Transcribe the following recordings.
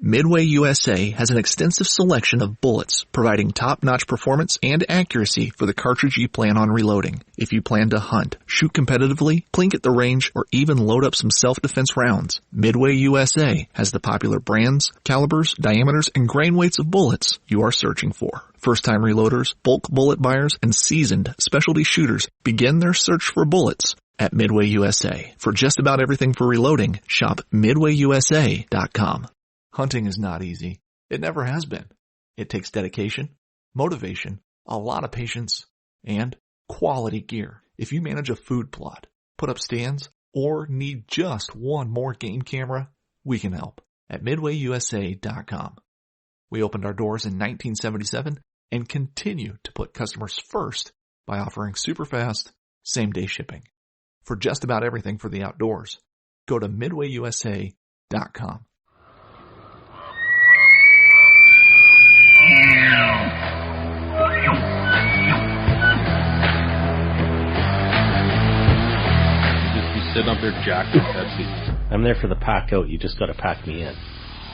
Midway USA has an extensive selection of bullets, providing top-notch performance and accuracy for the cartridge you plan on reloading. If you plan to hunt, shoot competitively, plink at the range, or even load up some self-defense rounds, Midway USA has the popular brands, calibers, diameters, and grain weights of bullets you are searching for. First-time reloaders, bulk bullet buyers, and seasoned specialty shooters begin their search for bullets at Midway USA. For just about everything for reloading, shop MidwayUSA.com. Hunting is not easy. It never has been. It takes dedication, motivation, a lot of patience, and quality gear. If you manage a food plot, put up stands, or need just one more game camera, we can help at MidwayUSA.com. We opened our doors in 1977 and continue to put customers first by offering super fast, same-day shipping. For just about everything for the outdoors, go to MidwayUSA.com. Sitting up there jacked with Pepsi. I'm there for the pack out. You just got to pack me in.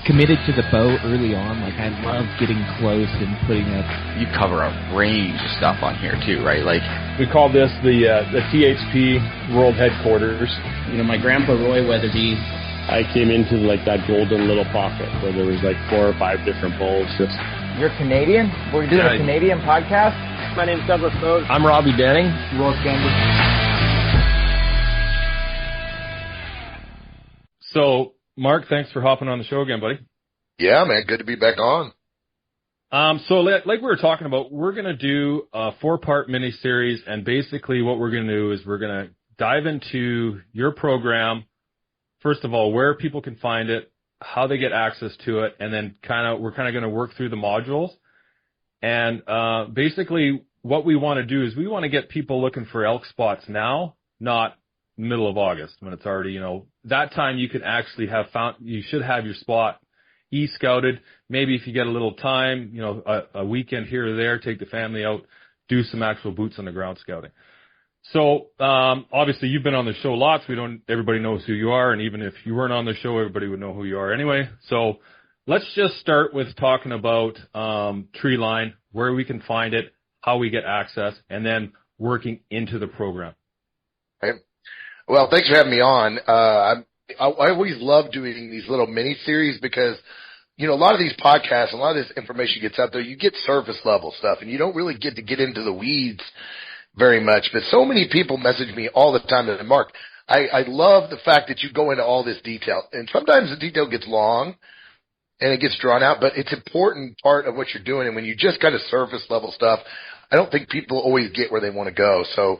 Committed to the bow early on. Like, I love getting close and putting up. You cover a range of stuff on here too, right? Like, we call this the THP World Headquarters. You know, my grandpa Roy Weatherby. I came into like that golden little pocket where there was like 4 or 5 different bulls. Just. You're Canadian? We're doing a Canadian podcast. My name's Douglas Bode. I'm Robbie Denning. Ross Gamble. So, Mark, thanks for hopping on the show again, buddy. Yeah, man, good to be back on. So like we were talking about, we're going to do a 4-part mini-series, and basically what we're going to do is we're going to dive into your program, first of all, where people can find it, how they get access to it, and then we're kind of going to work through the modules. And basically what we want to do is we want to get people looking for elk spots now, not middle of August when it's already, that time you can actually you should have your spot e-scouted. Maybe if you get a little time, a weekend here or there, take the family out, do some actual boots on the ground scouting. So, obviously you've been on the show lots. Everybody knows who you are. And even if you weren't on the show, everybody would know who you are anyway. So let's just start with talking about, Treeline, where we can find it, how we get access, and then working into the program. Okay. Well, thanks for having me on. I always love doing these little mini series because, a lot of these podcasts, a lot of this information gets out there. You get surface level stuff and you don't really get to get into the weeds very much. But so many people message me all the time. And Mark, I love the fact that you go into all this detail. And sometimes the detail gets long and it gets drawn out, but it's an important part of what you're doing. And when you just kind of surface level stuff, I don't think people always get where they want to go. So,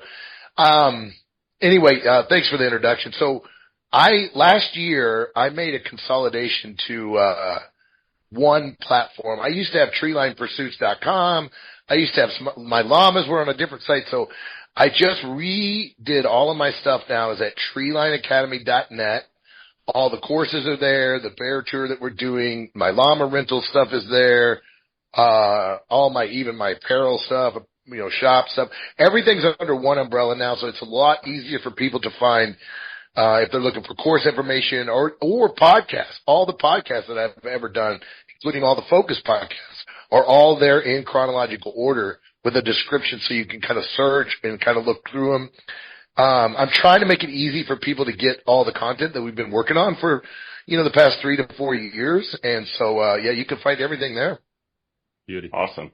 anyway, thanks for the introduction. So last year I made a consolidation to, one platform. I used to have TreelinePursuits.com. I used to have my llamas were on a different site. So I just redid all of my stuff now is at TreelineAcademy.net. All the courses are there. The bear tour that we're doing, my llama rental stuff is there. Even my apparel stuff, shop stuff. Everything's under one umbrella now, so it's a lot easier for people to find if they're looking for course information or podcasts. All the podcasts that I've ever done, including all the focus podcasts, are all there in chronological order with a description so you can kind of search and kind of look through them. I'm trying to make it easy for people to get all the content that we've been working on for, the past 3 to 4 years. And so, you can find everything there. Beauty. Awesome.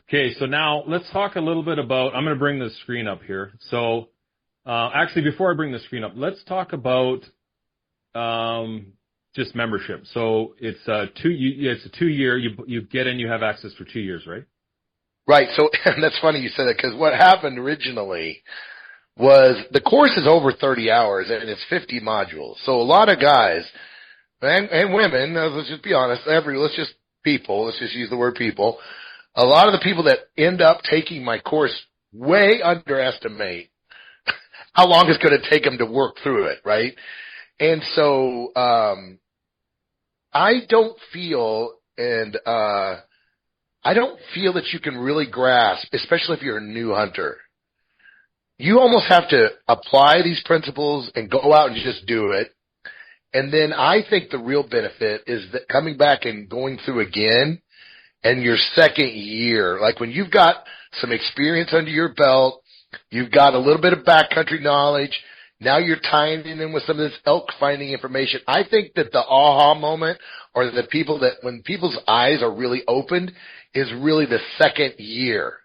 Okay, so now let's talk a little bit about, I'm going to bring the screen up here. So, actually, before I bring the screen up, let's talk about just membership. So it's a 2-year, you get in, you have access for 2 years, right? Right. So, and that's funny you said that because what happened originally was the course is over 30 hours and it's 50 modules. So a lot of guys and women, let's just be honest, let's just use the word people. A lot of the people that end up taking my course way underestimate how long it's going to take them to work through it, right? And so, I don't feel that you can really grasp, especially if you're a new hunter, you almost have to apply these principles and go out and just do it. And then I think the real benefit is that coming back and going through again and your second year, like when you've got some experience under your belt, you've got a little bit of backcountry knowledge, now you're tying it in with some of this elk finding information. I think that the aha moment, or the people that when people's eyes are really opened, is really the second year.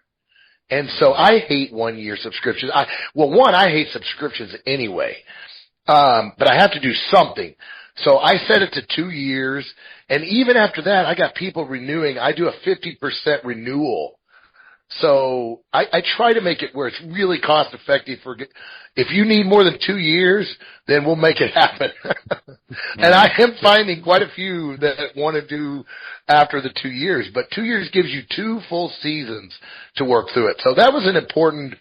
And so I hate 1 year subscriptions. I hate subscriptions anyway. But I have to do something. So I set it to 2 years. And even after that, I got people renewing. I do a 50% renewal. So I try to make it where it's really cost effective if you need more than 2 years, then we'll make it happen. And I am finding quite a few that want to do after the 2 years, but 2 years gives you 2 full seasons to work through it. So that was an important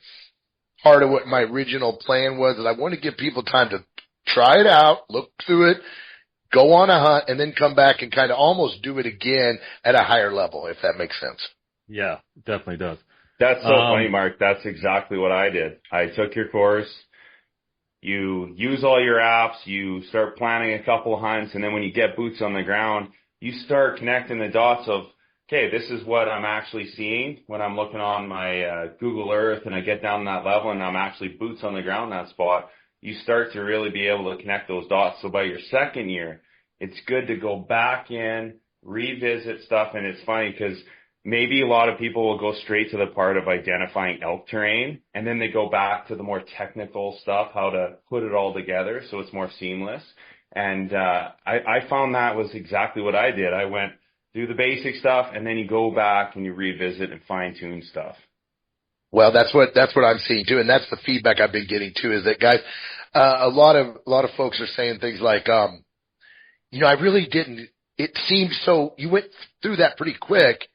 part of what my original plan was, that I want to give people time to try it out, look through it, go on a hunt, and then come back and kind of almost do it again at a higher level, if that makes sense. Yeah, definitely does. That's so funny, Mark. That's exactly what I did. I took your course. You use all your apps. You start planning a couple of hunts. And then when you get boots on the ground, you start connecting the dots of, okay, this is what I'm actually seeing when I'm looking on my Google Earth and I get down that level and I'm actually boots on the ground in that spot. You start to really be able to connect those dots. So by your second year, it's good to go back in, revisit stuff. And it's funny because maybe a lot of people will go straight to the part of identifying elk terrain, and then they go back to the more technical stuff, how to put it all together so it's more seamless. And I found that was exactly what I did. I went through the basic stuff, and then you go back and you revisit and fine-tune stuff. Well, that's what I'm seeing too, and that's the feedback I've been getting too, is that, guys, a lot of folks are saying things like, I really didn't, it seemed so, you went through that pretty quick,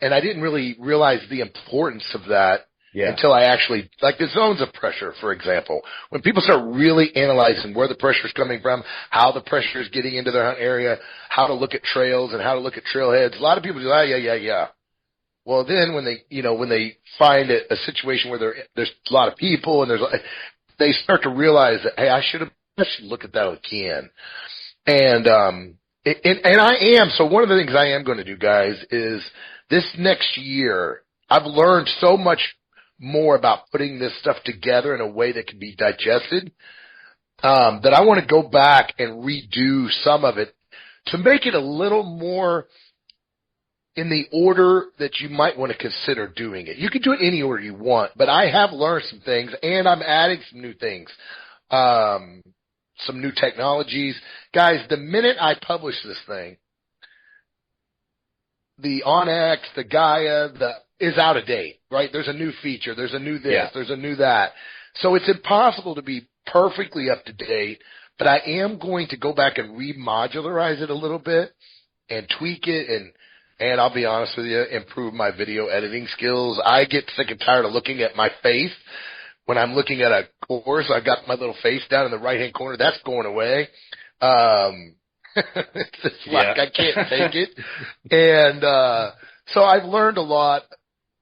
and I didn't really realize the importance of that until I actually, like the zones of pressure, for example. When people start really analyzing where the pressure is coming from, how the pressure is getting into their hunt area, how to look at trails and how to look at trailheads, a lot of people do, yeah. Well, then when they find a situation where there's a lot of people and they start to realize that, hey, I should look at that again. And I am. So one of the things I am going to do, guys, is this next year, I've learned so much more about putting this stuff together in a way that can be digested, that I want to go back and redo some of it to make it a little more in the order that you might want to consider doing it. You can do it any order you want, but I have learned some things, and I'm adding some new things, some new technologies. Guys, the minute I publish this thing, the OnX, the Gaia, is out of date, right? There's a new feature. There's a new this. There's a new that. So it's impossible to be perfectly up to date, but I am going to go back and remodularize it a little bit and tweak it and I'll be honest with you, improve my video editing skills. I get sick and tired of looking at my face. When I'm looking at a course, I've got my little face down in the right-hand corner. That's going away. It's just like I can't take it. And so I've learned a lot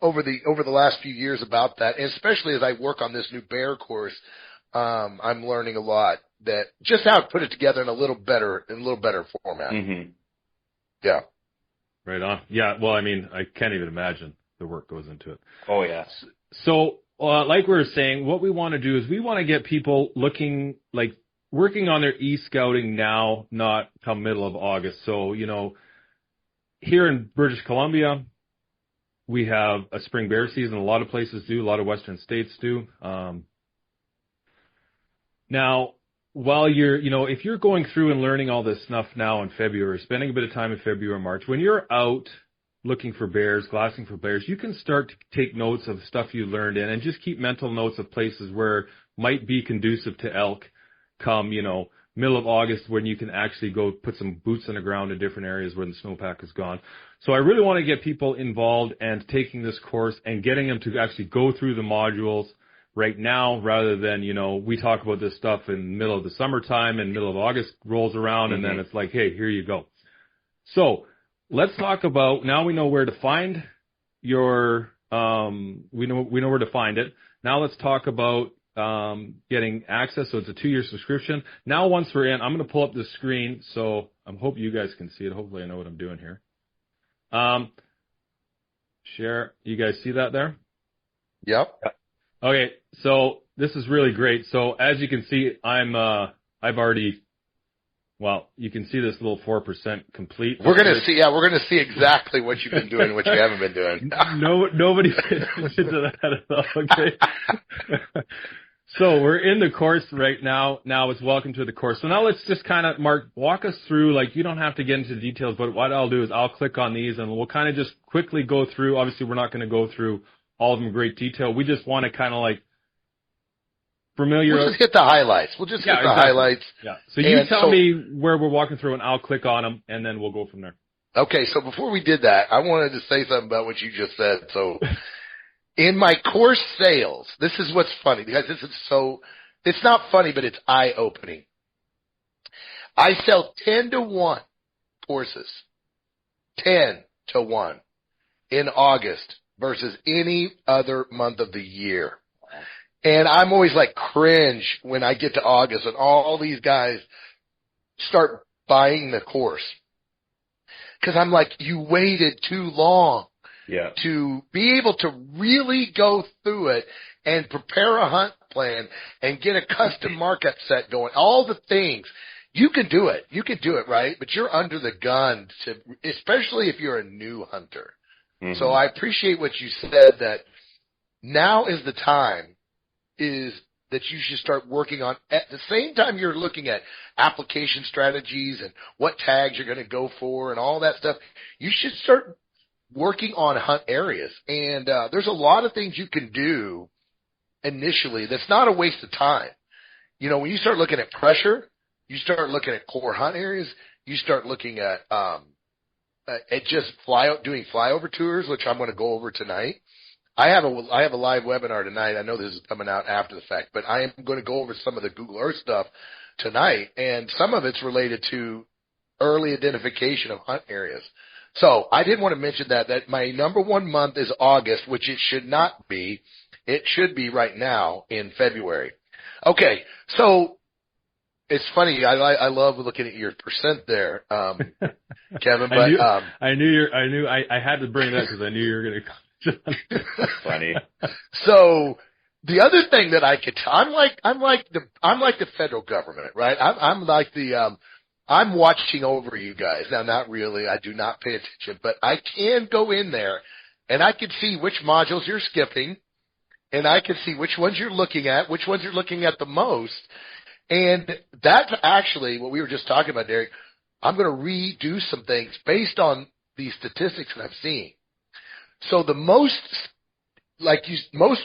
over the last few years about that, and especially as I work on this new bear course, I'm learning a lot, that just how to put it together in a little better format. Mm-hmm. Yeah. Right on. Yeah, well, I mean, I can't even imagine the work goes into it. Oh, yeah. So, like we were saying, what we want to do is we want to get people working on their e-scouting now, not come middle of August. So, here in British Columbia, we have a spring bear season. A lot of places do. A lot of Western states do. Now, while if you're going through and learning all this stuff now in February, spending a bit of time in February or March, when you're out looking for bears, glassing for bears, you can start to take notes of stuff you learned in and just keep mental notes of places where might be conducive to elk come, middle of August, when you can actually go put some boots on the ground in different areas where the snowpack is gone. So I really want to get people involved and taking this course and getting them to actually go through the modules right now, rather than, we talk about this stuff in the middle of the summertime and middle of August rolls around and then it's like, hey, here you go. So let's talk about, now we know where to find your, we know where to find it. Now let's talk about getting access. So it's a 2-year subscription. Now once we're in, I'm going to pull up the screen. So I hope you guys can see it. Hopefully I know what I'm doing here. Share. You guys see that there? Yep. Okay. So this is really great. So as you can see, I've already, well, you can see this little 4% complete. We're going to see exactly what you've been doing and what you haven't been doing. Nobody paid attention to that at all. Okay. So we're in the course right now. Now it's welcome to the course. So now let's just kind of, Mark, walk us through, like, you don't have to get into the details, but what I'll do is I'll click on these and we'll kind of just quickly go through. Obviously, we're not going to go through all of them in great detail. We just want to kind of like familiar. We'll just hit the highlights. Highlights. Yeah. So you tell me where we're walking through and I'll click on them and then we'll go from there. Okay. So before we did that, I wanted to say something about what you just said. So in my course sales, this is what's funny because it's not funny, but it's eye-opening. I sell 10-to-1 courses, 10-to-1 in August versus any other month of the year. And I'm always like cringe when I get to August and all these guys start buying the course. Cause I'm like, you waited too long. Yeah. To be able to really go through it and prepare a hunt plan and get a custom markup set going, all the things. You can do it. You can do it, right? But you're under the gun especially if you're a new hunter. Mm-hmm. So I appreciate what you said that now is the time is that you should start working on at the same time you're looking at application strategies and what tags you're going to go for and all that stuff. You should start working on hunt areas. And there's a lot of things you can do initially that's not a waste of time. You know, when you start looking at pressure, you start looking at core hunt areas, you start looking at just doing flyover tours, which I'm going to go over tonight. I have a live webinar tonight. I know this is coming out after the fact, but I am going to go over some of the Google Earth stuff tonight, and some of it's related to early identification of hunt areas. So I did want to mention that my number one month is August, which it should not be. It should be right now in February. Okay, so it's funny. I love looking at your percent there, Kevin. But I had to bring that because I knew you were going to. Funny. So the other thing that I could tell, I'm like the federal government, right? I'm like I'm watching over you guys. Now, not really. I do not pay attention, but I can go in there and I can see which modules you're skipping and I can see which ones you're looking at, which ones you're looking at the most. And that's actually what we were just talking about, Derek. I'm going to redo some things based on these statistics that I'm seeing. So most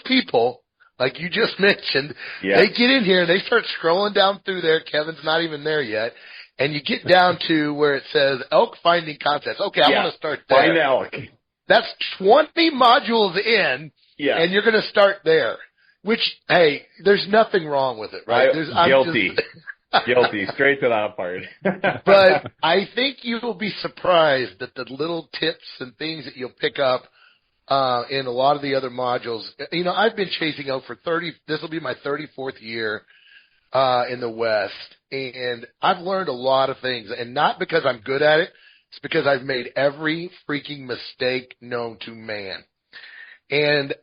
people, like you just mentioned, They get in here and they start scrolling down through there. Kevin's not even there yet. And you get down to where it says elk finding contest. Okay, I want to start there. Find elk. That's 20 modules in, and you're going to start there. Which, hey, there's nothing wrong with it, right? Guilty. Straight to that part. But I think you will be surprised at the little tips and things that you'll pick up in a lot of the other modules. You know, I've been chasing elk for this will be my 34th year in the West. And I've learned a lot of things, and not because I'm good at it. It's because I've made every freaking mistake known to man. And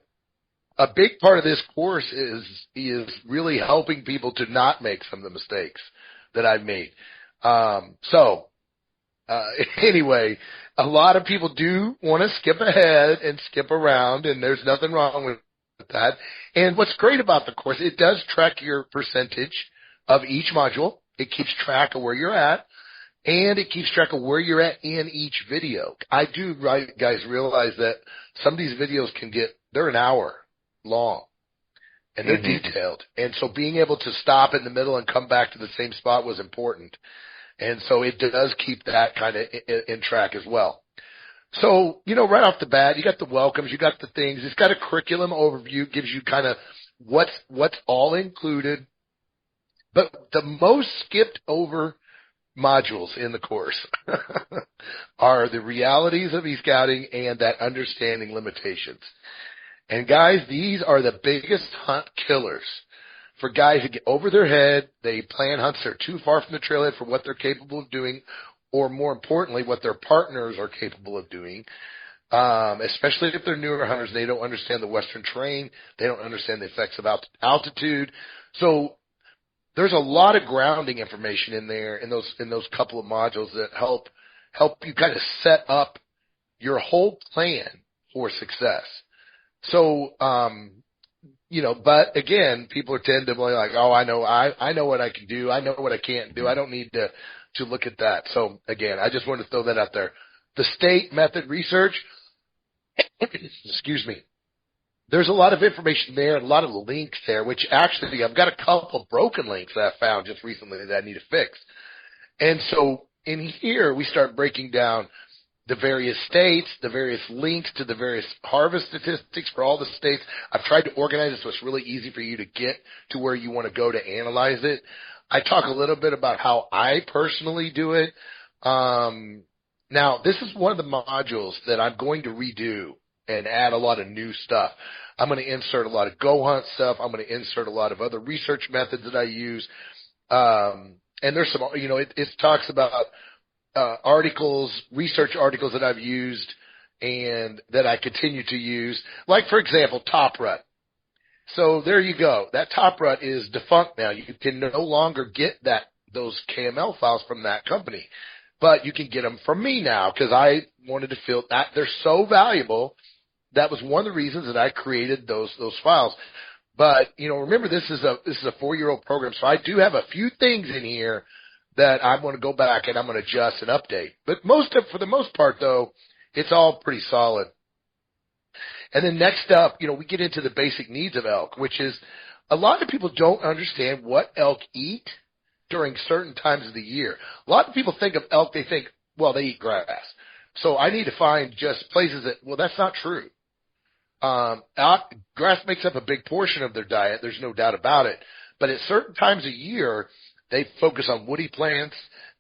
a big part of this course is really helping people to not make some of the mistakes that I've made. Anyway, a lot of people do want to skip ahead and skip around, and there's nothing wrong with that. And what's great about the course, it does track your percentage of each module. It keeps track of where you're at, and it keeps track of where you're at in each video. I do, guys, realize that some of these videos they're an hour long, and they're detailed. And so being able to stop in the middle and come back to the same spot was important. And so it does keep that kind of in track as well. So, you know, right off the bat, you got the welcomes, you got the things. It's got a curriculum overview, gives you kind of what's all included. But the most skipped over modules in the course are the realities of escouting and that understanding limitations. And guys, these are the biggest hunt killers for guys that get over their head. They plan hunts that are too far from the trailhead for what they're capable of doing, or more importantly, what their partners are capable of doing. Especially if they're newer hunters, they don't understand the Western terrain. They don't understand the effects of altitude. So there's a lot of grounding information in there in those couple of modules that help you kind of set up your whole plan for success. So, but again, people tend to be like, oh, I know what I can do. I know what I can't do. I don't need to look at that. So again, I just wanted to throw that out there. The state method research, excuse me, there's a lot of information there and a lot of links there, which actually I've got a couple broken links that I found just recently that I need to fix. And so in here, we start breaking down the various states, the various links to the various harvest statistics for all the states. I've tried to organize it so it's really easy for you to get to where you want to go to analyze it. I talk a little bit about how I personally do it. Now, this is one of the modules that I'm going to redo and add a lot of new stuff. I'm going to insert a lot of go hunt stuff. I'm going to insert a lot of other research methods that I use. And there's some, it talks about research articles that I've used and that I continue to use. Like, for example, Top Rut. So there you go. That Top Rut is defunct now. You can no longer get those KML files from that company, but you can get them from me now because I wanted to feel that they're so valuable. That was one of the reasons that I created those files. But, remember this is a 4-year-old program, so I do have a few things in here that I'm going to go back and I'm going to adjust and update. But for the most part, though, it's all pretty solid. And then next up, we get into the basic needs of elk, which is a lot of people don't understand what elk eat during certain times of the year. A lot of people think of elk, they think, well, they eat grass. So I need to find just places that's not true. Grass makes up a big portion of their diet. There's no doubt about it. But at certain times of year, they focus on woody plants.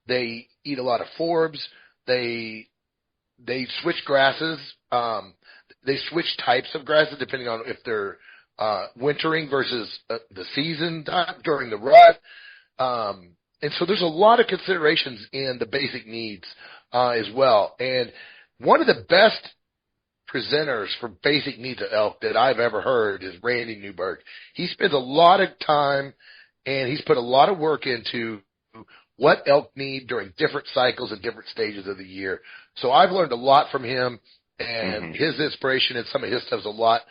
They eat a lot of forbs. They switch grasses. They switch types of grasses depending on if they're wintering versus the season during the rut. And so there's a lot of considerations in the basic needs as well. And one of the best presenters for basic needs of elk that I've ever heard is Randy Newberg. He spends a lot of time and he's put a lot of work into what elk need during different cycles and different stages of the year. So I've learned a lot from him, and his inspiration and some of his stuff has a lot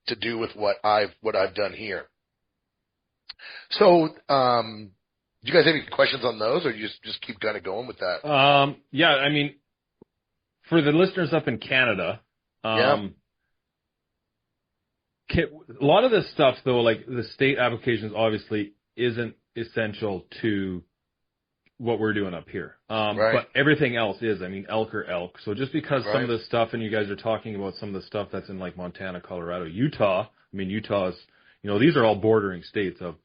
to do with what I've done here. So, do you guys have any questions on those, or you just keep kind of going with that? Yeah, I mean, for the listeners up in Canada, a lot of this stuff, though, like the state applications, obviously isn't essential to what we're doing up here. Right. But everything else is. I mean, elk are elk. So just because some of the stuff, and you guys are talking about some of the stuff that's in like Montana, Colorado, Utah, I mean, Utah is, these are all bordering states of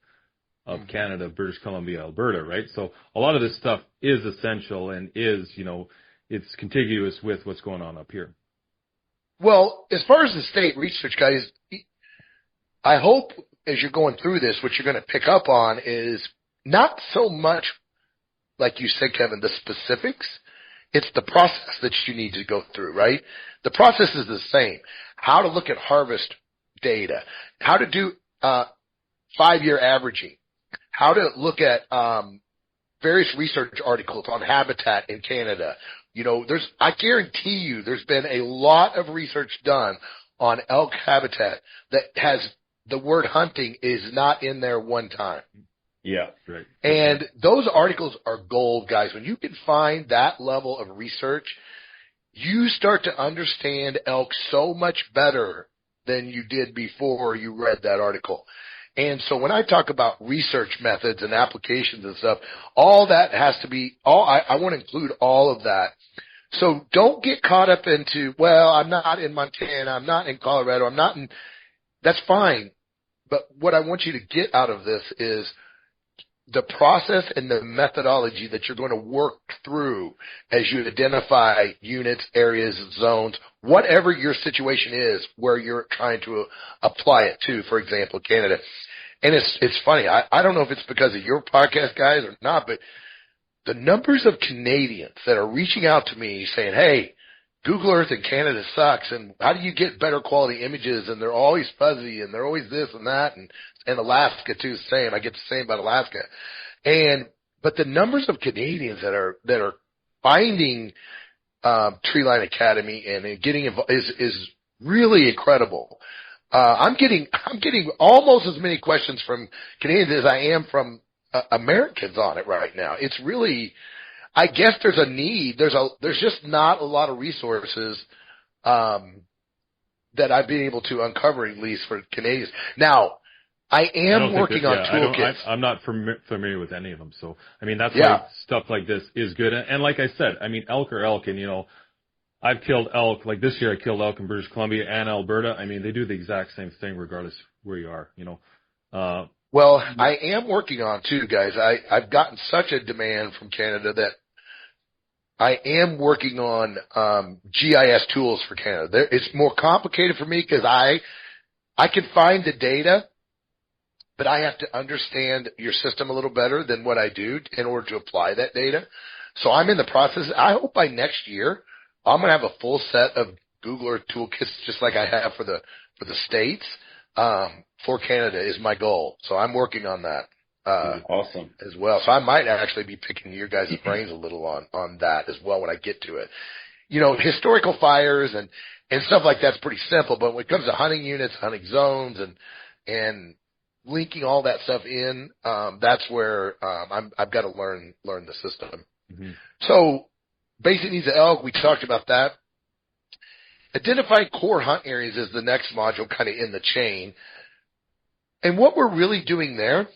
Canada, British Columbia, Alberta, right? So a lot of this stuff is essential and is, it's contiguous with what's going on up here. Well, as far as the state research, guys, I hope as you're going through this, what you're going to pick up on is not so much, like you said, Kevin, the specifics. It's the process that you need to go through, right? The process is the same. How to look at harvest data, how to do 5-year averaging, how to look at various research articles on habitat in Canada. I guarantee you there's been a lot of research done on elk habitat that has the word hunting is not in there one time. Yeah, right. And those articles are gold, guys. When you can find that level of research, you start to understand elk so much better than you did before you read that article. And so when I talk about research methods and applications and stuff, all that has to be, I want to include all of that. So don't get caught up into, well, I'm not in Montana, I'm not in Colorado, that's fine. But what I want you to get out of this is the process and the methodology that you're going to work through as you identify units, areas, zones, whatever your situation is where you're trying to apply it to, for example, Canada. And it's funny. I don't know if it's because of your podcast guys or not, but the numbers of Canadians that are reaching out to me saying, hey, Google Earth in Canada sucks, and how do you get better quality images? And they're always fuzzy, and they're always this and that, and Alaska too, the same. I get the same about Alaska. But the numbers of Canadians that are finding Treeline Academy and getting involved is really incredible. I'm getting almost as many questions from Canadians as I am from Americans on it right now. It's really, I guess there's a need. There's just not a lot of resources that I've been able to uncover, at least for Canadians. Now, I am working on toolkits. I'm not familiar with any of them. So, I mean, that's why stuff like this is good. And like I said, I mean, elk are elk. And, I've killed elk. Like this year, I killed elk in British Columbia and Alberta. I mean, they do the exact same thing regardless where you are, Well, I am working on too, guys. I've gotten such a demand from Canada that I am working on GIS tools for Canada. It's more complicated for me because I can find the data, but I have to understand your system a little better than what I do in order to apply that data. So I'm in the process. I hope by next year I'm going to have a full set of Google Earth toolkits just like I have for the States. For Canada is my goal. So I'm working on that. Awesome. As well. So I might actually be picking your guys' brains a little on that as well when I get to it. Historical fires and stuff like that's pretty simple, but when it comes to hunting units, hunting zones and linking all that stuff in, that's where I've got to learn the system. Mm-hmm. So basic needs of elk, we talked about that. Identifying core hunt areas is the next module kind of in the chain. And what we're really doing there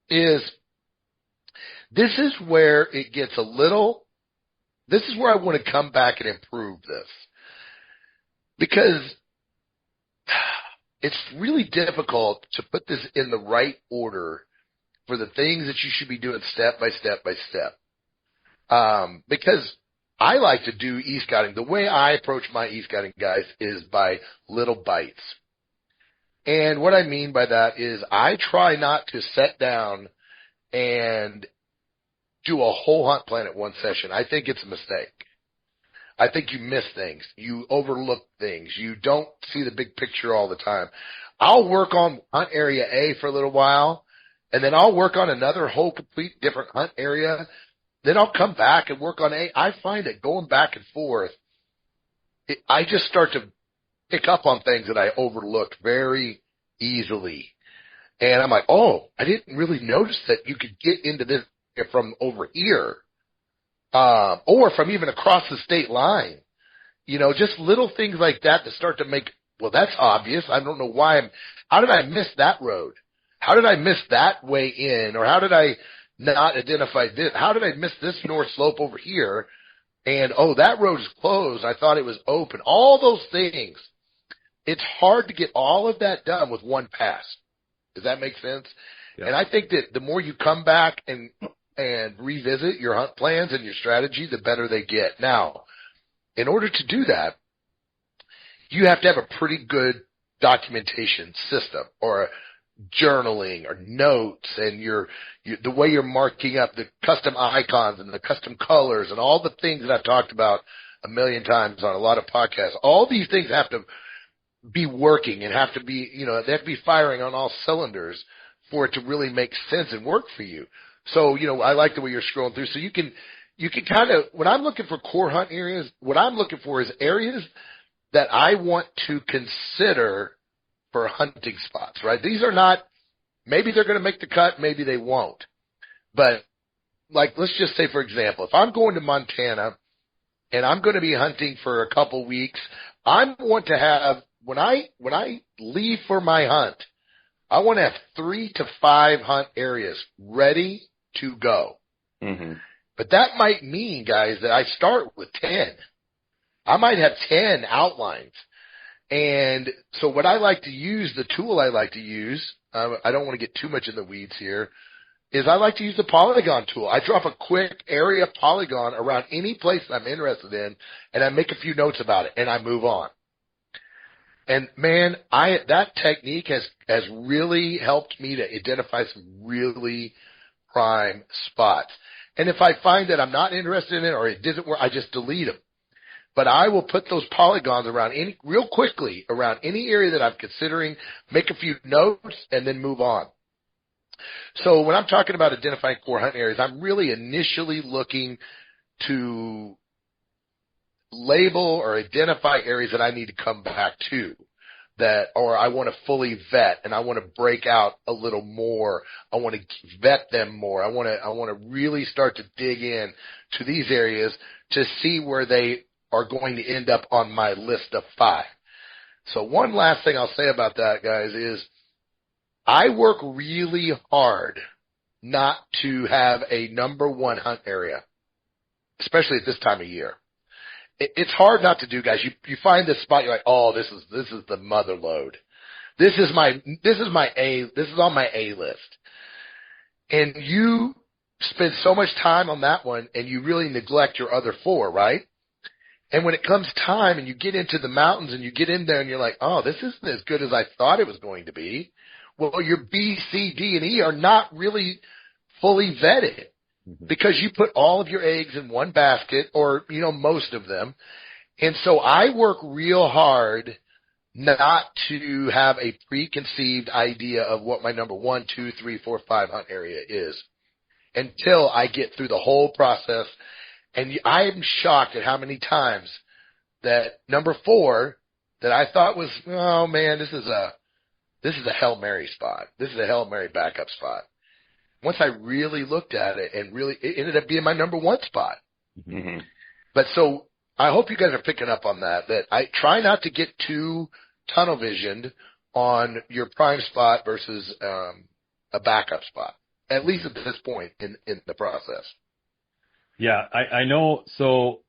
is this is where it gets this is where I want to come back and improve this. Because it's really difficult to put this in the right order for the things that you should be doing step by step by step. Because I like to do escouting. The way I approach my escouting, guys, is by little bites. And what I mean by that is I try not to sit down and do a whole hunt plan at one session. I think it's a mistake. I think you miss things. You overlook things. You don't see the big picture all the time. I'll work on hunt area A for a little while, and then I'll work on another whole complete different hunt area. Then I'll come back and work on A. I find that going back and forth, I just start to pick up on things that I overlooked very easily. And I'm like, oh, I didn't really notice that you could get into this from over here, or from even across the state line. Just little things like that start to make, well, that's obvious. I don't know why how did I miss that road? How did I miss that way in? Or how did I not identify this? How did I miss this north slope over here? And, oh, that road is closed. I thought it was open. All those things. It's hard to get all of that done with one pass. Does that make sense? Yeah. And I think that the more you come back and revisit your hunt plans and your strategy, the better they get. Now, in order to do that, you have to have a pretty good documentation system or journaling or notes and the way you're marking up the custom icons and the custom colors and all the things that I've talked about a million times on a lot of podcasts. All these things have to be working and have to be, they have to be firing on all cylinders for it to really make sense and work for you. So, I like the way you're scrolling through. So you can kind of, when I'm looking for core hunt areas, what I'm looking for is areas that I want to consider for hunting spots, right? These are not, maybe they're going to make the cut, maybe they won't. But like, let's just say, for example, if I'm going to Montana and I'm going to be hunting for a couple weeks, I want to have, when I leave for my hunt, I want to have 3 to 5 hunt areas ready to go. Mm-hmm. But that might mean, guys, that I start with 10. I might have 10 outlines. And so what I like to use, the tool I like to use, I don't want to get too much in the weeds here, is I like to use the polygon tool. I drop a quick area polygon around any place that I'm interested in, and I make a few notes about it, and I move on. And man, that technique has really helped me to identify some really prime spots. And if I find that I'm not interested in it or it doesn't work, I just delete them. But I will put those polygons around real quickly around any area that I'm considering, make a few notes, and then move on. So when I'm talking about identifying core hunting areas, I'm really initially looking to label or identify areas that I need to come back to, or I want to fully vet, and I want to break out a little more. I want to vet them more. I want to really start to dig in to these areas to see where they are going to end up on my list of 5. So one last thing I'll say about that, guys, is I work really hard not to have a number 1 hunt area, especially at this time of year. It's hard not to do, guys. You find this spot, you're like, oh, this is the mother load. This is on my A list. And you spend so much time on that one, and you really neglect your other 4, right? And when it comes time and you get into the mountains and you get in there and you're like, oh, this isn't as good as I thought it was going to be. Well, your B, C, D, and E are not really fully vetted because you put all of your eggs in one basket, or, most of them. And so I work real hard not to have a preconceived idea of what my number 1, 2, 3, 4, 5 hunt area is until I get through the whole process. And I am shocked at how many times that number 4 that I thought was, oh man, this is a Hail Mary spot. This is a Hail Mary backup spot. Once I really looked at it, and really, it ended up being my number 1 spot. Mm-hmm. But so I hope you guys are picking up on that I try not to get too tunnel visioned on your prime spot versus a backup spot, at least at this point in the process. Yeah, I know. So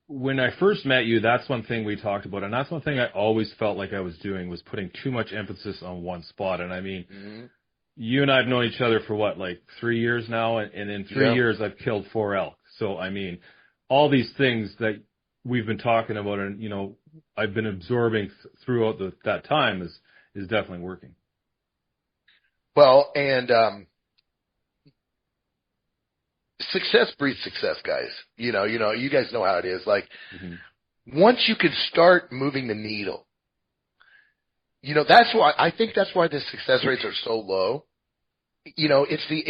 when I first met you, that's one thing we talked about, and that's one thing I always felt like I was doing, was putting too much emphasis on one spot. And I mean, you and I have known each other for what, like 3 years now, and in 3 years I've killed 4 elk. So I mean, all these things that we've been talking about, and I've been absorbing throughout that time is definitely working. Well, and success breeds success, guys. You guys know how it is. Like, once you can start moving the needle, that's why the success rates are so low. It's the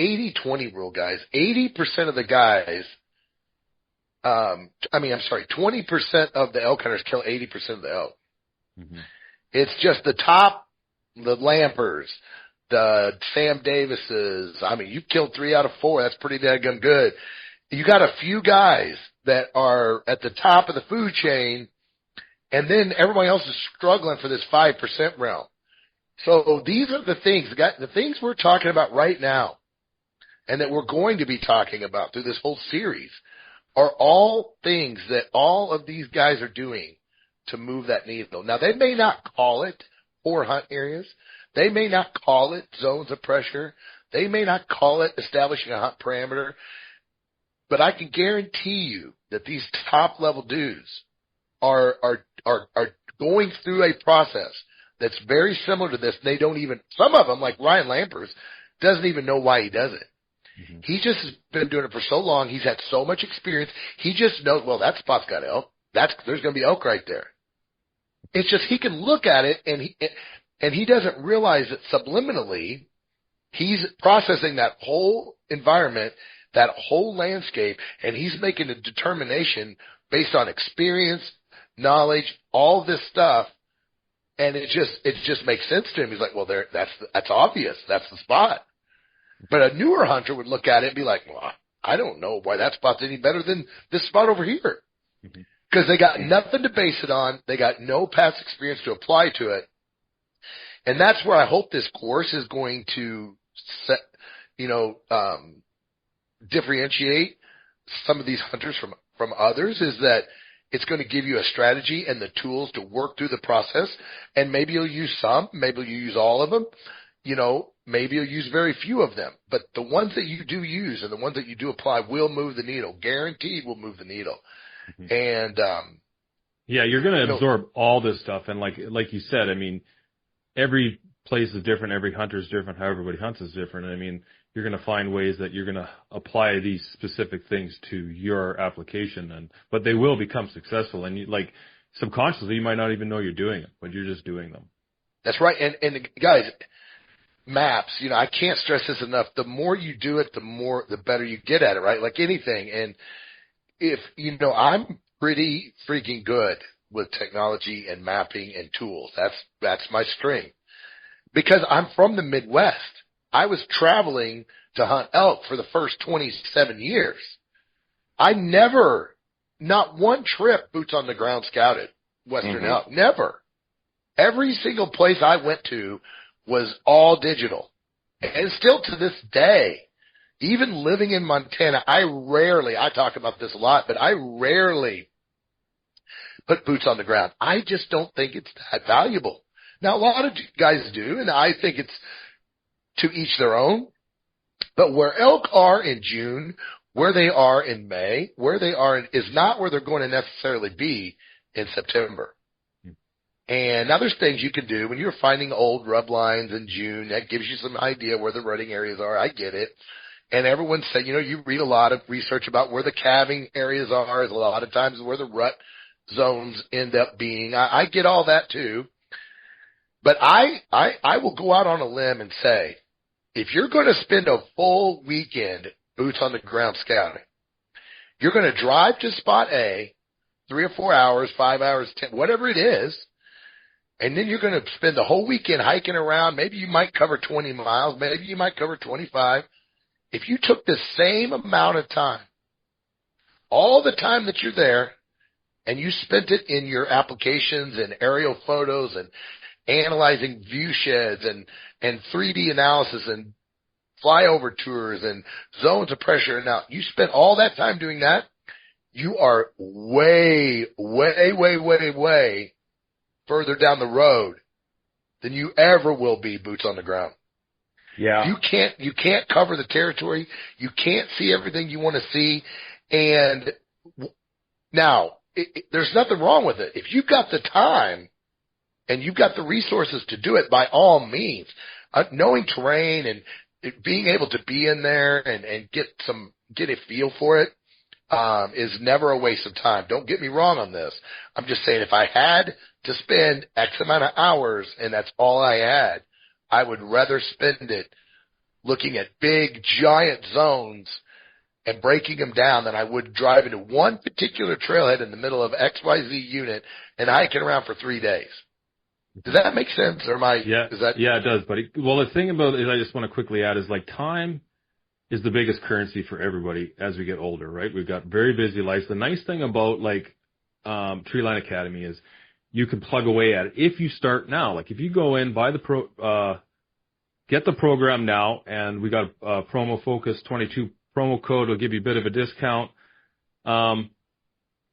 80-20 rule, guys. 80% of the guys, 20% of the elk hunters kill 80% of the elk. It's just the Lampers, the Sam Davises. I mean, you killed 3 out of 4. That's pretty daggum good. You got a few guys that are at the top of the food chain, and then everybody else is struggling for this 5% realm. So these are the things we're talking about right now, and that we're going to be talking about through this whole series, are all things that all of these guys are doing to move that needle. Now, they may not call it 4 hunt areas. They may not call it zones of pressure. They may not call it establishing a hunt parameter. But I can guarantee you that these top-level dudes are going through a process that's very similar to this. They don't even, some of them, like Ryan Lampers, doesn't even know why he does it. He just has been doing it for so long. He's had so much experience. He just knows, well, that spot's got elk. There's going to be elk right there. It's just he can look at it, and he doesn't realize that subliminally he's processing that whole environment, that whole landscape, and he's making a determination based on experience, knowledge, all this stuff, and it just makes sense to him. He's like, well, that's obvious. That's the spot. But a newer hunter would look at it and be like, well, I don't know why that spot's any better than this spot over here. Because they got nothing to base it on. They got no past experience to apply to it. And that's where I hope this course is going to differentiate some of these hunters from others, is that it's going to give you a strategy and the tools to work through the process. And maybe you'll use some, maybe you'll use all of them. maybe you'll use very few of them, but the ones that you do use and the ones that you do apply will move the needle. Guaranteed will move the needle. Mm-hmm. And, yeah, you're going to absorb all this stuff. And like you said, I mean, every place is different. Every hunter is different. How everybody hunts is different. I mean, you're going to find ways that you're going to apply these specific things to your application, but they will become successful. And like subconsciously, you might not even know you're doing it, but you're just doing them. That's right. And guys, maps, I can't stress this enough. The more you do it, the better you get at it, right? Like anything. And if, I'm pretty freaking good with technology and mapping and tools. That's my strength. Because I'm from the Midwest. I was traveling to hunt elk for the first 27 years. I never, not one trip, boots on the ground scouted Western elk. Never. Every single place I went to was all digital. And still to this day, even living in Montana, I talk about this a lot, but I rarely put boots on the ground. I just don't think it's that valuable. Now, a lot of guys do, and I think it's to each their own. But where elk are in June, where they are in May, where they are is not where they're going to necessarily be in September. And now there's things you can do when you're finding old rub lines in June. That gives you some idea where the rutting areas are. I get it. And everyone said, you read a lot of research about where the calving areas are. A lot of times where the rut zones end up being. I get all that too. But I will go out on a limb and say, if you're going to spend a full weekend boots on the ground scouting, you're going to drive to spot A, 3 or 4 hours, 5 hours, 10, whatever it is, and then you're going to spend the whole weekend hiking around. Maybe you might cover 20 miles. Maybe you might cover 25. If you took the same amount of time, all the time that you're there, and you spent it in your applications and aerial photos and analyzing view sheds and 3D analysis and flyover tours and zones of pressure. Now, you spent all that time doing that, you are way, way, way, way, way further down the road than you ever will be boots on the ground. Yeah. You can't cover the territory. You can't see everything you want to see. And now, there's nothing wrong with it. If you've got the time and you've got the resources to do it, by all means, knowing terrain and being able to be in there and get a feel for it, is never a waste of time. Don't get me wrong on this. I'm just saying if I had to spend X amount of hours and that's all I had, I would rather spend it looking at big, giant zones and breaking them down than I would drive into one particular trailhead in the middle of XYZ unit and hiking around for 3 days. Does that make sense? Or yeah, it does, buddy. Well, the thing about it, I just want to quickly add, is like time is the biggest currency for everybody as we get older, right? We've got very busy lives. The nice thing about like Treeline Academy is you can plug away at it if you start now. Like if you go in, buy the get the program now, and we got a promo focus 22 promo code will give you a bit of a discount.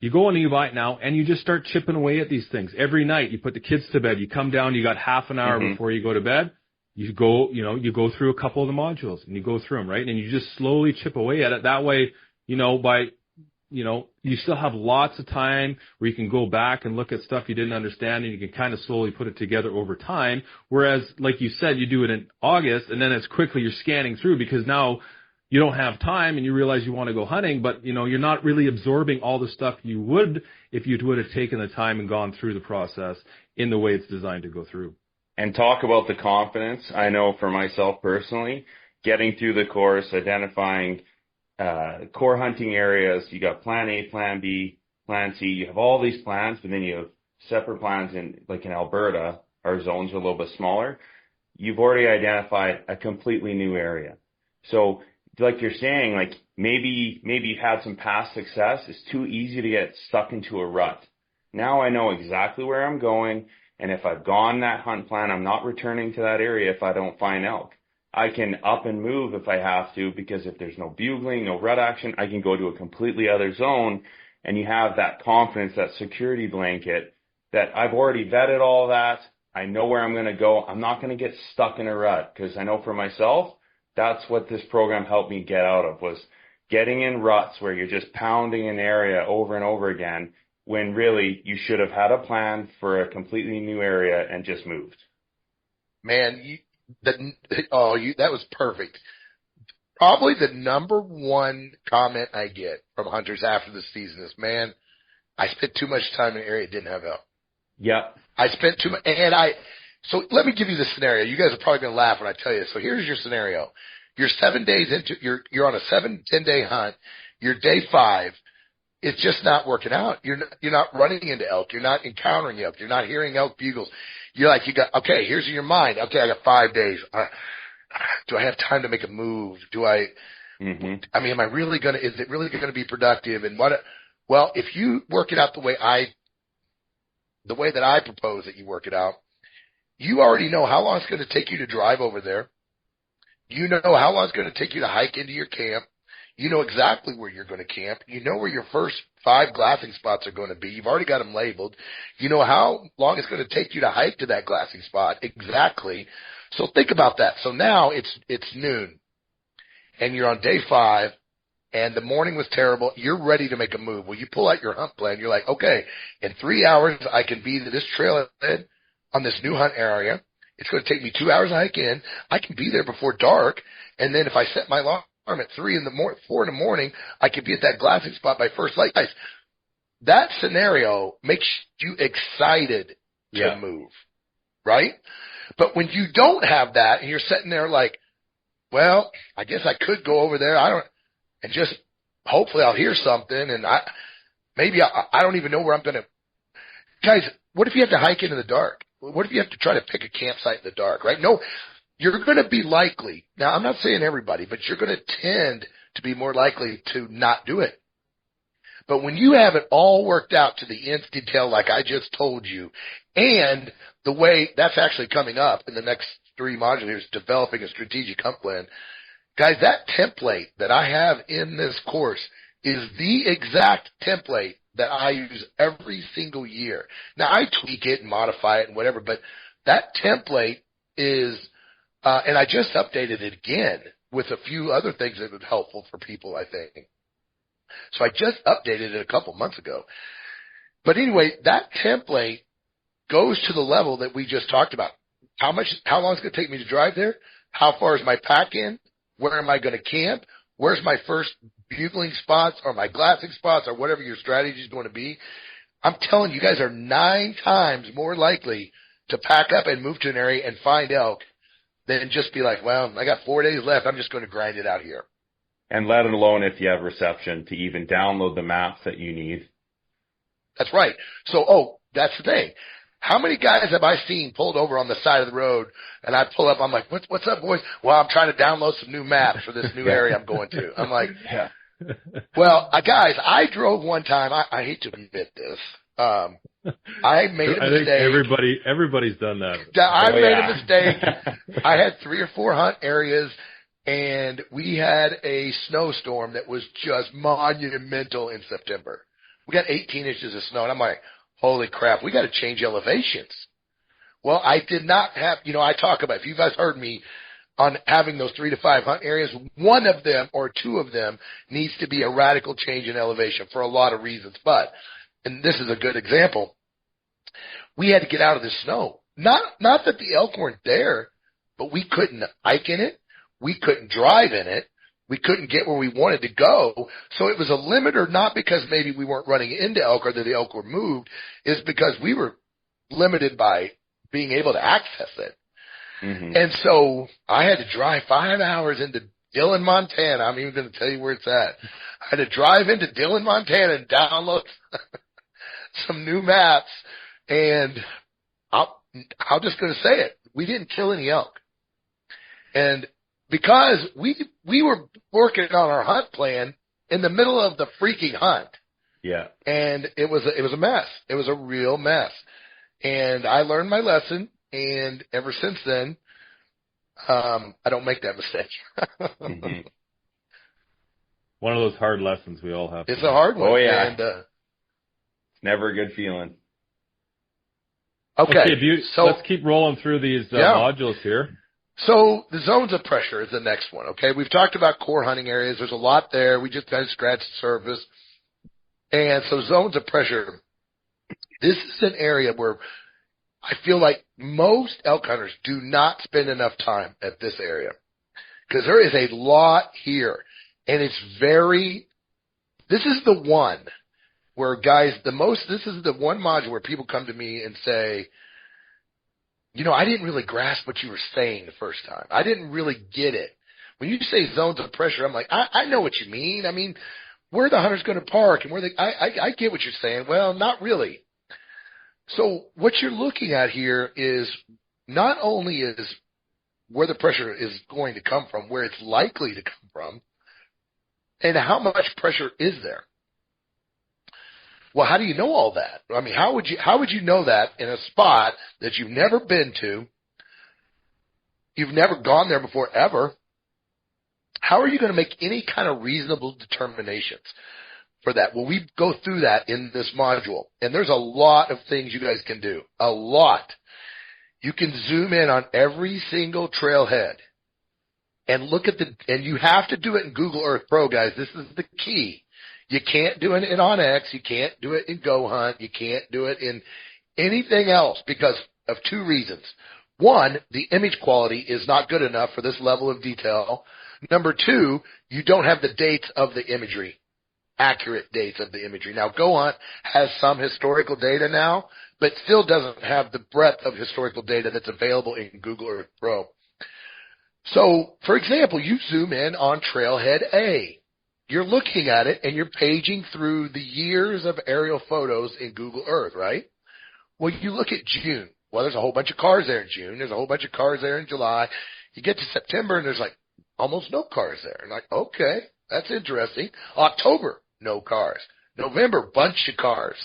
You go and you buy it now, and you just start chipping away at these things. Every night, you put the kids to bed. You come down, you got half an hour before you go to bed. You go through a couple of the modules, and you go through them, right? And you just slowly chip away at it. That way, you still have lots of time where you can go back and look at stuff you didn't understand, and you can kind of slowly put it together over time. Whereas, like you said, you do it in August, and then it's quickly you're scanning through because now you don't have time and you realize you want to go hunting, but, you're not really absorbing all the stuff you would if you would have taken the time and gone through the process in the way it's designed to go through. And talk about the confidence. I know for myself personally, getting through the course, identifying core hunting areas, you got plan A, plan B, plan C, you have all these plans, but then you have separate plans in Alberta, our zones are a little bit smaller. You've already identified a completely new area. So like you're saying, like maybe you've had some past success. It's too easy to get stuck into a rut. Now I know exactly where I'm going, and if I've gone that hunt plan, I'm not returning to that area if I don't find elk. I can up and move if I have to, because if there's no bugling, no rut action, I can go to a completely other zone, and you have that confidence, that security blanket that I've already vetted all that. I know where I'm going to go. I'm not going to get stuck in a rut, because I know for myself, that's what this program helped me get out of, was getting in ruts where you're just pounding an area over and over again, when really you should have had a plan for a completely new area and just moved. Man, that was perfect. Probably the number one comment I get from hunters after the season is, man, I spent too much time in an area that didn't have elk. Yep. I spent too much, so let me give you the scenario. You guys are probably going to laugh when I tell you this. So here's your scenario. You're 7 days into, you're on a 10-day hunt. You're day 5. It's just not working out. You're not running into elk. You're not encountering elk. You're not hearing elk bugles. You're like, okay, here's in your mind. Okay, I got 5 days. Do I have time to make a move? Mm-hmm. I mean, is it really going to be productive? And well, if you work it out the way that I propose that you work it out, you already know how long it's going to take you to drive over there. You know how long it's going to take you to hike into your camp. You know exactly where you're going to camp. You know where your first 5 glassing spots are going to be. You've already got them labeled. You know how long it's going to take you to hike to that glassing spot. Exactly. So think about that. So now it's noon and you're on day 5 and the morning was terrible. You're ready to make a move. Well, you pull out your hunt plan. You're like, okay, in 3 hours, I can be to this trailhead on this new hunt area. It's going to take me 2 hours to hike in. I can be there before dark. And then if I set my alarm at 4 in the morning, I could be at that glassing spot by first light. Guys, that scenario makes you excited to move, right? But when you don't have that and you're sitting there like, well, I guess I could go over there. And just hopefully I'll hear something. And I don't even know where I'm going to. Guys, what if you have to hike into the dark? What if you have to try to pick a campsite in the dark, right? No, you're going to be likely. Now, I'm not saying everybody, but you're going to tend to be more likely to not do it. But when you have it all worked out to the nth detail, like I just told you, and the way that's actually coming up in the next 3 modules, developing a strategic hunt plan, guys, that template that I have in this course is the exact template that I use every single year. Now, I tweak it and modify it and whatever, but that template is, and I just updated it again with a few other things that were helpful for people, I think. So I just updated it a couple months ago. But anyway, that template goes to the level that we just talked about. How long is it going to take me to drive there? How far is my pack in? Where am I going to camp? Where's my first bugling spots or my glassing spots or whatever your strategy is going to be? I'm telling you guys are 9 times more likely to pack up and move to an area and find elk than just be like, well, I got 4 days left. I'm just going to grind it out here. And let it alone if you have reception to even download the maps that you need. That's right. So, that's the thing. How many guys have I seen pulled over on the side of the road and I pull up, I'm like, what's up, boys? Well, I'm trying to download some new maps for this new area I'm going to. I'm like, well, guys, I drove one time. I hate to admit this. I made a mistake. I think everybody's done that. I made a mistake. I had 3 or 4 hunt areas and we had a snowstorm that was just monumental in September. We got 18 inches of snow and I'm like, holy crap, we got to change elevations. Well, I did not have, I talk about, if you guys heard me on having those 3 to 5 hunt areas, one of them or 2 of them needs to be a radical change in elevation for a lot of reasons. But, and this is a good example, we had to get out of the snow. Not that the elk weren't there, but we couldn't hike in it. We couldn't drive in it. We couldn't get where we wanted to go. So it was a limiter, not because maybe we weren't running into elk or that the elk were moved, is because we were limited by being able to access it. Mm-hmm. And so I had to drive 5 hours into Dillon, Montana. I'm even going to tell you where it's at. I had to drive into Dillon, Montana and download some new maps. And I'm just going to say it. We didn't kill any elk. And because we were working on our hunt plan in the middle of the freaking hunt. Yeah. And it was a mess. It was a real mess. And I learned my lesson, and ever since then, I don't make that mistake. Mm-hmm. One of those hard lessons we all have. It's a hard one. Oh, yeah. And, it's never a good feeling. Okay. So let's keep rolling through these modules here. So the zones of pressure is the next one. Okay. We've talked about core hunting areas. There's a lot there. We just kind of scratched the surface. And so zones of pressure, this is an area where I feel like most elk hunters do not spend enough time at this area because there is a lot here. And it's this is the one where guys, this is the one module where people come to me and say, I didn't really grasp what you were saying the first time. I didn't really get it. When you say zones of pressure, I'm like, I know what you mean. I mean, where the hunter's going to park and I get what you're saying. Well, not really. So what you're looking at here is not only is where the pressure is going to come from, where it's likely to come from, and how much pressure is there. Well, how do you know all that? I mean, how would you know that in a spot that you've never been to? You've never gone there before ever. How are you going to make any kind of reasonable determinations for that? Well, we go through that in this module, and there's a lot of things you guys can do. A lot. You can zoom in on every single trailhead and look at and you have to do it in Google Earth Pro, guys. This is the key. You can't do it in OnX. You can't do it in Go Hunt. You can't do it in anything else because of two reasons. One, the image quality is not good enough for this level of detail. Number two, you don't have the dates of the imagery, accurate dates of the imagery. Now, Go Hunt has some historical data now, but still doesn't have the breadth of historical data that's available in Google Earth Pro. So, for example, you zoom in on Trailhead A. You're looking at it and you're paging through the years of aerial photos in Google Earth, right? Well, you look at June. Well, there's a whole bunch of cars there in June. There's a whole bunch of cars there in July. You get to September and there's like almost no cars there. And like, okay, that's interesting. October, no cars. November, bunch of cars.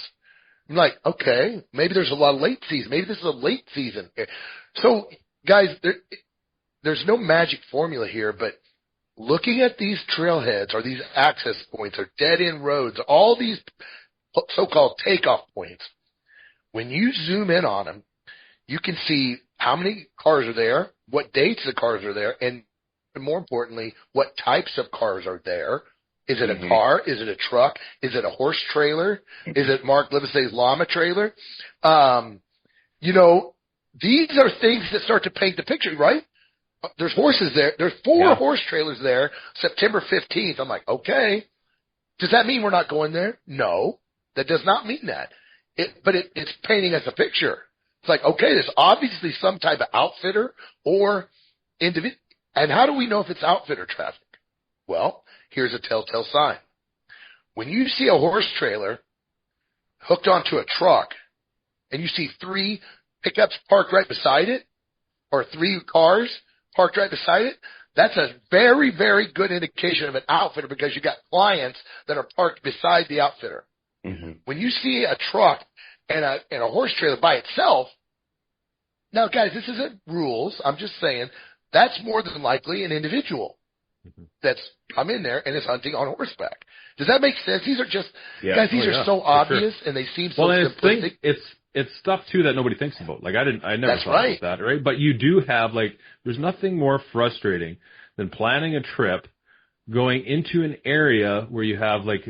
I'm like, okay, maybe there's a lot of late season. Maybe this is a late season. So, guys, there's no magic formula here, but looking at these trailheads or these access points or dead-end roads, all these so-called takeoff points, when you zoom in on them, you can see how many cars are there, what dates the cars are there, and more importantly, what types of cars are there. Is it a car? Is it a truck? Is it a horse trailer? Is it Mark LIvesay's llama trailer? These are things that start to paint the picture, right? There's horses there. There's 4 horse trailers there, September 15th. I'm like, okay. Does that mean we're not going there? No, that does not mean that. But it's painting us a picture. It's like, okay, there's obviously some type of outfitter or individual. And how do we know if it's outfitter traffic? Well, here's a telltale sign. When you see a horse trailer hooked onto a truck and you see 3 pickups parked right beside it or 3 cars parked right beside it, that's a very, very good indication of an outfitter because you got clients that are parked beside the outfitter. Mm-hmm. When you see a truck and a horse trailer by itself, now guys, this isn't rules. I'm just saying that's more than likely an individual that's come in there and is hunting on horseback. Does that make sense? These are just guys. These are so obvious and they seem so simplistic. It's stuff too that nobody thinks about. Like I never thought about that, right? But you do have there's nothing more frustrating than planning a trip, going into an area where you have like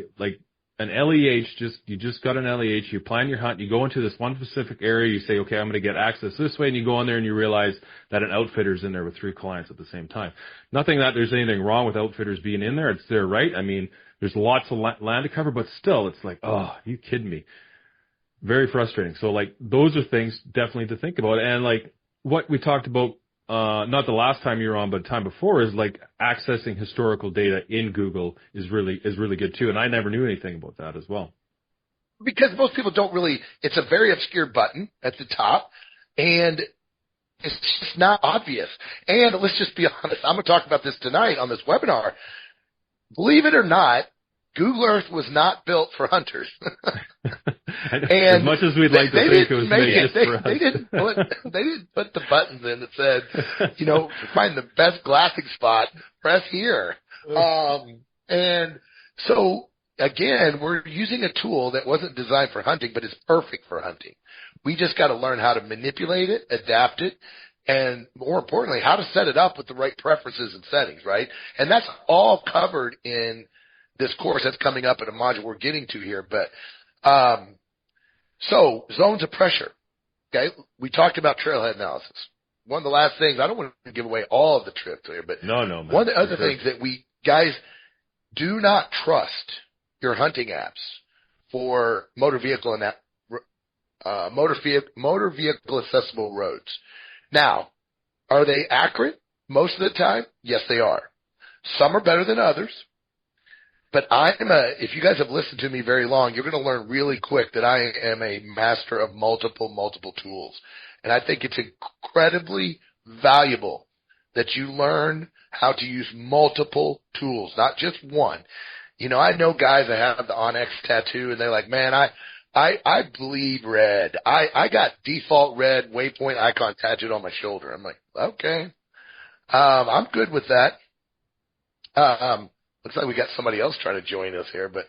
an LEH. You just got an LEH. You plan your hunt. You go into this one specific area. You say, okay, I'm going to get access this way, and you go in there and you realize that an outfitter's in there with 3 clients at the same time. Nothing that there's anything wrong with outfitters being in there. It's their right. I mean, there's lots of land to cover, but still, it's like, oh, you kidding me? Very frustrating. So those are things definitely to think about. And what we talked about, not the last time you were on, but the time before, is accessing historical data in Google is really good too. And I never knew anything about that as well. Because most people don't really, it's a very obscure button at the top and it's just not obvious. And let's just be honest. I'm going to talk about this tonight on this webinar. Believe it or not, Google Earth was not built for hunters. And as much as we'd like to think it was made just for us. They didn't put the buttons in that said, to find the best glassing spot, press here. And so again, we're using a tool that wasn't designed for hunting, but is perfect for hunting. We just got to learn how to manipulate it, adapt it, and more importantly, how to set it up with the right preferences and settings, right? And that's all covered in this course that's coming up in a module we're getting to here. But so zones of pressure, okay? We talked about trailhead analysis. One of the last things, I don't want to give away all of the trips here, but no, man. One of the other things that we, guys, do not trust your hunting apps for motor vehicle accessible roads. Now, are they accurate most of the time? Yes, they are. Some are better than others. But if you guys have listened to me very long, you're going to learn really quick that I am a master of multiple tools. And I think it's incredibly valuable that you learn how to use multiple tools, not just one. You know, I know guys that have the Onyx tattoo and they're like, man, I bleed red. I got default red waypoint icon tattooed on my shoulder. I'm like, okay. I'm good with that. Looks like we got somebody else trying to join us here, but,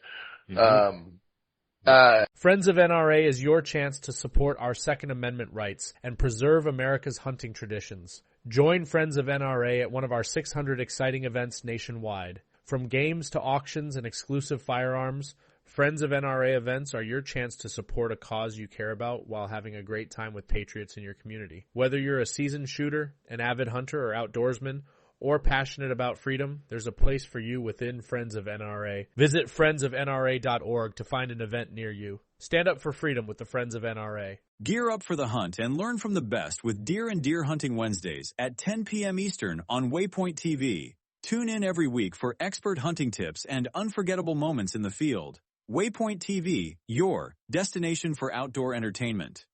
Friends of NRA is your chance to support our Second Amendment rights and preserve America's hunting traditions. Join Friends of NRA at one of our 600 exciting events nationwide. From games to auctions and exclusive firearms, Friends of NRA events are your chance to support a cause you care about while having a great time with patriots in your community. Whether you're a seasoned shooter, an avid hunter or outdoorsman, or passionate about freedom, there's a place for you within Friends of NRA. Visit friendsofnra.org to find an event near you. Stand up for freedom with the Friends of NRA. Gear up for the hunt and learn from the best with Deer and Deer Hunting Wednesdays at 10 p.m. Eastern on Waypoint TV. Tune in every week for expert hunting tips and unforgettable moments in the field. Waypoint TV, your destination for outdoor entertainment.